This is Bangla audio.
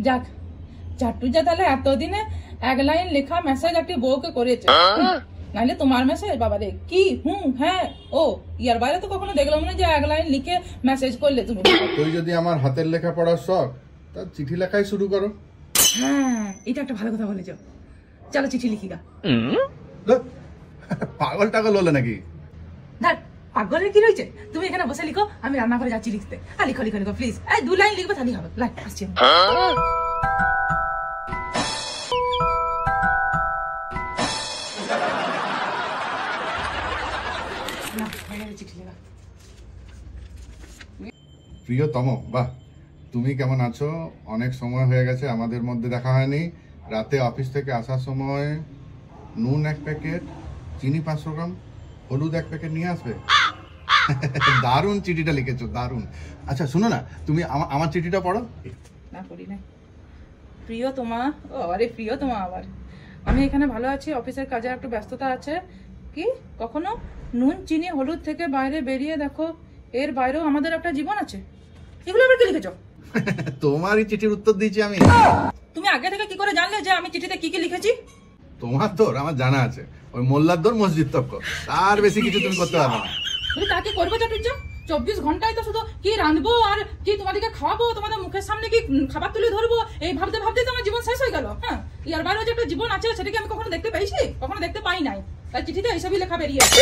যাক, চাটুজা তাহলে এতদিনে এক লাইন লেখা মেসেজ একটি বউকে করেছে, নাহলে তোমার মেসেজ বাবারে কি হ্যাঁ ও ইয়ার বাইরে তো কখনো দেখলাম না যে এক লাইন লিখে মেসেজ করলে তুমি। তুই যদি আমার হাতের লেখা পড়ার শখ, তার চিঠি লেখাই শুরু করো। হ্যাঁ, এটা একটা ভালো কথা বলেছো, চলো চিঠি লিখি গা। পাগল টাগল হলে নাকি? দেখ পাগলের কি রয়েছে, তুমি এখানে বসে লিখো, আমি রান্না করে যাচ্ছি লিখতে। আর লিখো লিখো লিখো প্লিজ, এই 2 লাইন লিখবে তাহলেই হবে। লাইন আসছি আমি। প্রিয়তম, বাহ, তুমি কেমন আছো? অনেক সময় হয়ে গেছে আমাদের মধ্যে দেখা হয়নি। রাতে অফিস থেকে আসার সময় নুন 1 প্যাকেট, চিনি 500 গ্রাম, হলুদ 1 প্যাকেট নিয়ে আসবে। দারুণ চিঠিটা লিখেছো, দারুণ। আচ্ছা শোনো না, তুমি আমার চিঠিটা পড়ো। না পড়ি না। প্রিয়তমা, ও আরে প্রিয়তমা আবার। আমি এখানে ভালো আছি, অফিসের কাজে একটু ব্যস্ততা আছে। কি কখনো নুন চিনি হলুদ থেকে বাইরে বেরিয়ে দেখো, এর বাইরেও আমাদের একটা জীবন আছে। এগুলো আবার কি লিখেছো? তোমারই চিঠির উত্তর দিয়েছি আমি। তুমি আগে থেকে কি করে জানলে যে আমি চিঠিতে কি কি লিখেছি? তোমার তো আমার জানা আছে, ওই মোল্লার দর মসজিদ তক্ক, তার বেশি কিছু তুমি করতে পারবে না। তুমি তা কি করবে চাটুর্য? 24 ঘন্টায় তো শুধু কি রাঁধবো আর কি তোমাদেরকে খাওয়াবো, তোমাদের মুখের সামনে কি খাবার তুলে ধরবো, এই ভাবতে ভাবতে তো আমার জীবন শেষ হয়ে গেল। হ্যাঁ, ইয়ার বাইরে যে একটা জীবন আছে সেটা কি আমি কখনো দেখতে পেয়েছি? কখনো দেখতে পাই নাই। তাই চিঠিতে এইসবই লেখা বেরিয়েছে।